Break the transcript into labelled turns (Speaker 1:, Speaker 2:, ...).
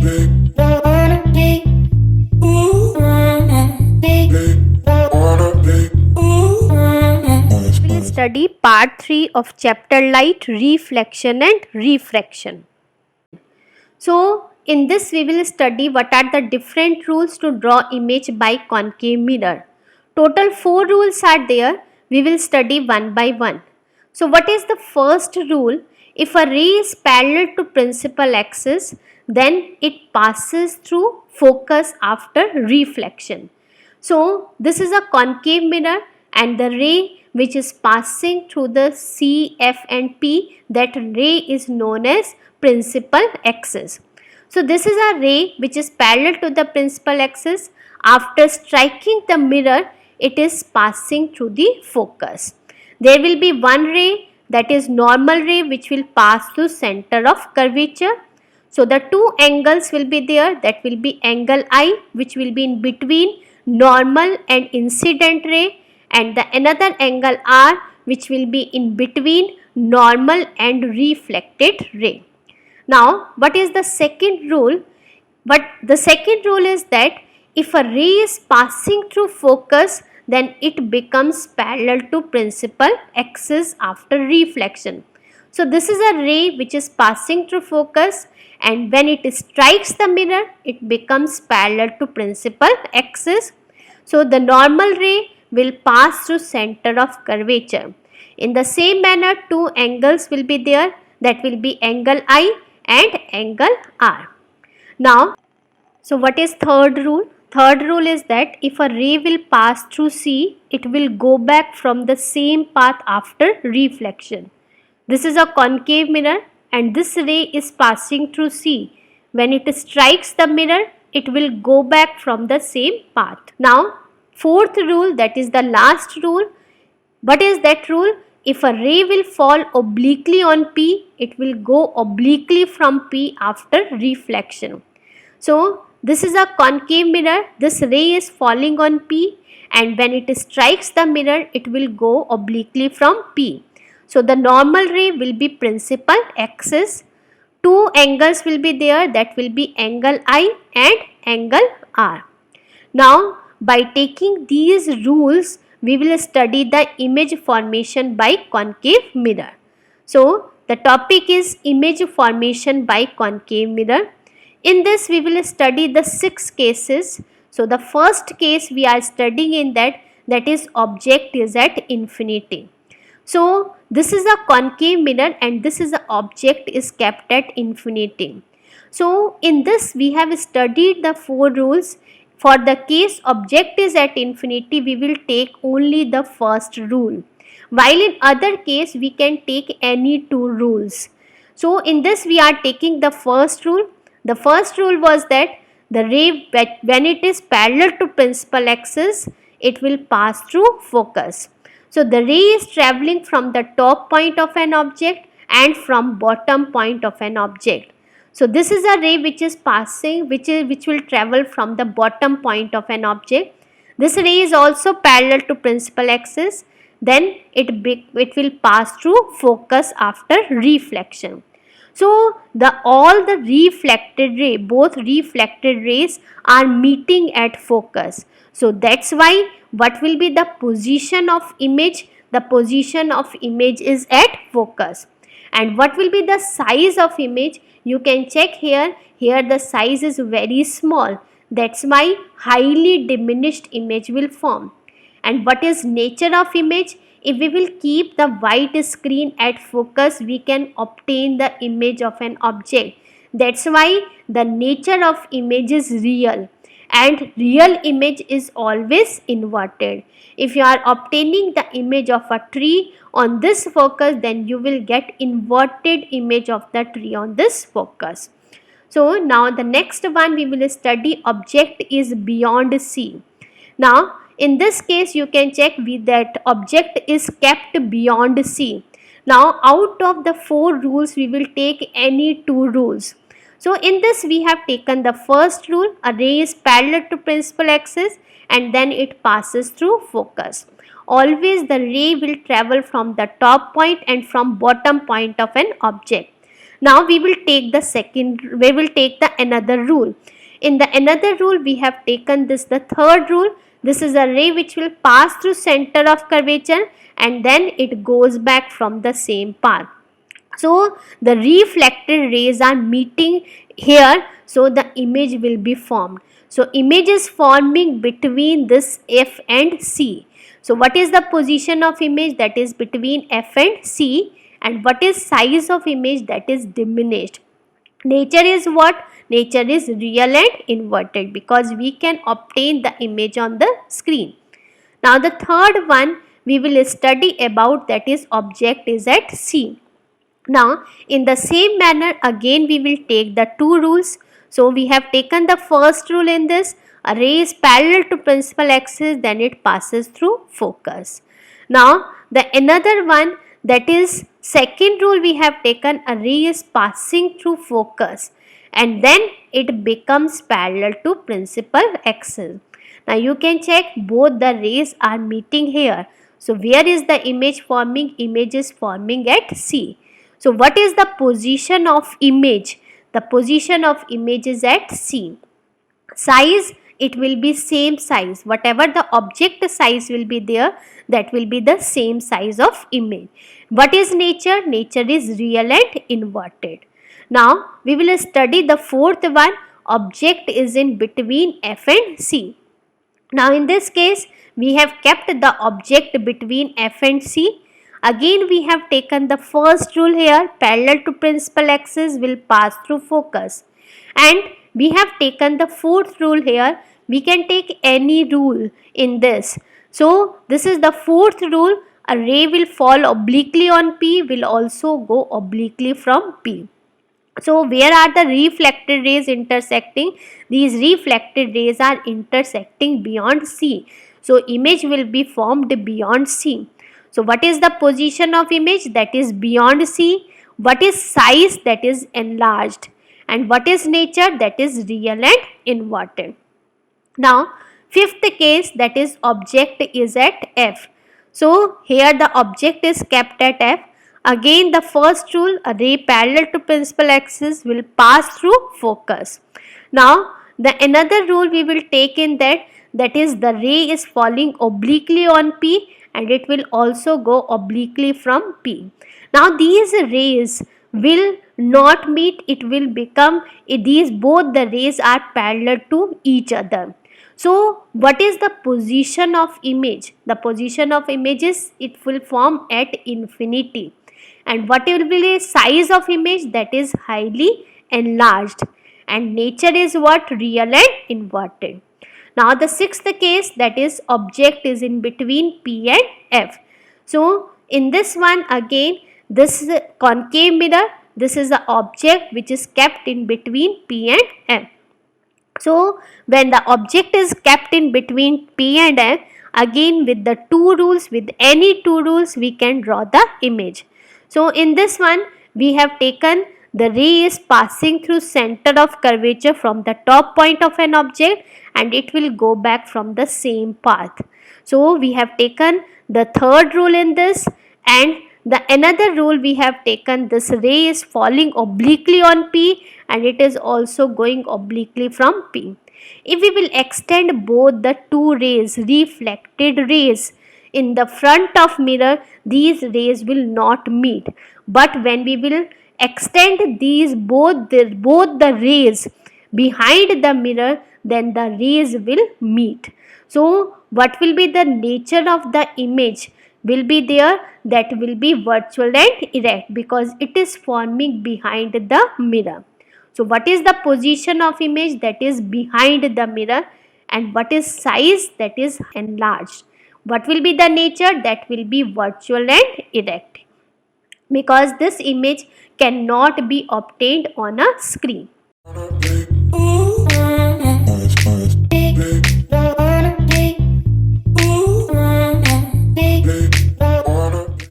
Speaker 1: We'll study part 3 of chapter light, reflection and refraction. So in this we will study what are the different rules to draw image by concave mirror. Total 4 rules are there. We will study one by one. So what is the first rule? If a ray is parallel to principal axis, then it passes through focus after reflection. So this is a concave mirror and the ray which is passing through the C, F and P, that ray is known as principal axis. So this is a ray which is parallel to the principal axis. After striking the mirror, it is passing through the focus. There will be one ray, that is normal ray, which will pass through center of curvature. So the two angles will be there, that will be angle I, which will be in between normal and incident ray, and the another angle R, which will be in between normal and reflected ray. Now what is the second rule? But the second rule is that if a ray is passing through focus, then it becomes parallel to principal axis after reflection. So this is a ray which is passing through focus, and when it strikes the mirror, it becomes parallel to principal axis. So the normal ray will pass through center of curvature. In the same manner, two angles will be there, that will be angle I and angle R. Now, so what is third rule? Third rule is that if a ray will pass through C, it will go back from the same path after reflection. This is a concave mirror and this ray is passing through C. When it strikes the mirror, it will go back from the same path. Now, fourth rule, that is the last rule. What is that rule? If a ray will fall obliquely on P, it will go obliquely from P after reflection. So this is a concave mirror, this ray is falling on P, and when it strikes the mirror, it will go obliquely from P. So the normal ray will be principal axis. Two angles will be there, that will be angle I and angle R. Now by taking these rules, we will study the image formation by concave mirror. So the topic is image formation by concave mirror. In this we will study the 6 cases. So the first case we are studying in that is object is at infinity. So this is a concave mirror and this is a object is kept at infinity. So in this we have studied the 4 rules. For the case object is at infinity, we will take only the first rule. While in other case we can take any 2 rules. So in this we are taking the first rule. The first rule was that the ray, when it is parallel to principal axis, it will pass through focus. So the ray is travelling from the top point of an object and from bottom point of an object. So this is a ray which is passing, which will travel from the bottom point of an object. This ray is also parallel to principal axis. Then it will pass through focus after reflection. So all the reflected ray, both reflected rays are meeting at focus. So that's why what will be the position of image? The position of image is at focus. And what will be the size of image? You can check here. Here the size is very small. That's why highly diminished image will form. And what is nature of image? If we will keep the white screen at focus, we can obtain the image of an object. That's why the nature of image is real, and real image is always inverted. If you are obtaining the image of a tree on this focus, then you will get inverted image of the tree on this focus. So now the next one we will study object is beyond C. Now in this case you can check that object is kept beyond C. Now out of the 4 rules we will take any 2 rules. So in this we have taken the first rule, a ray is parallel to principal axis and then it passes through focus. Always the ray will travel from the top point and from bottom point of an object. Now we will take the another rule. In the another rule, we have taken this, the third rule. This is a ray which will pass through center of curvature and then it goes back from the same path. So the reflected rays are meeting here, so the image will be formed. So image is forming between this F and C. So what is the position of image? That is between F and C. And what is size of image? That is diminished. Nature is what? Nature is real and inverted, because we can obtain the image on the screen. Now the third one we will study about, that is object is at C. Now in the same manner again we will take the two rules. So we have taken the first rule in this: a ray is parallel to principal axis, then it passes through focus. Now the another one, that is second rule, we have taken a ray is passing through focus and then it becomes parallel to principal axis. Now you can check both the rays are meeting here. So where is the image forming? Image is forming at C. So what is the position of image? The position of image is at C. Size, it will be same size. Whatever the object size will be there, that will be the same size of image. What is nature? Nature is real and inverted. Now we will study the fourth one. Object is in between F and C. Now in this case we have kept the object between F and C. Again we have taken the first rule here: parallel to principal axis will pass through focus. And we have taken the fourth rule here. We can take any rule in this. So this is the fourth rule: a ray will fall obliquely on P, will also go obliquely from P. So where are the reflected rays intersecting? These reflected rays are intersecting beyond C. So image will be formed beyond C. So what is the position of image? That is beyond C. What is size? That is enlarged. And what is nature? That is real and inverted. Now fifth case, that is object is at F. So here the object is kept at F. Again the first rule: a ray parallel to principal axis will pass through focus. Now the another rule we will take in that is the ray is falling obliquely on P and it will also go obliquely from P. Now these rays will not meet, it will become, these both the rays are parallel to each other. So what is the position of image? The position of image is it will form at infinity. And what will be the size of image? That is highly enlarged. And nature is what? Real and inverted. Now the sixth case, that is object is in between P and F. So in this one again, this is a concave mirror. This is the object which is kept in between P and F. So when the object is kept in between P and F, again with the two rules, with any two rules we can draw the image. So in this one we have taken the ray is passing through center of curvature from the top point of an object and it will go back from the same path. So we have taken the third rule in this, and the another rule we have taken, this ray is falling obliquely on P and it is also going obliquely from P. If we will extend both the two rays, reflected rays, in the front of mirror, these rays will not meet. But when we will extend these both the rays behind the mirror, then the rays will meet. So what will be the nature of the image? Will be there, that will be virtual and erect, because it is forming behind the mirror. So what is the position of image? That is behind the mirror. And what is size? That is enlarged. What will be the nature? That will be virtual and erect, because this image cannot be obtained on a screen.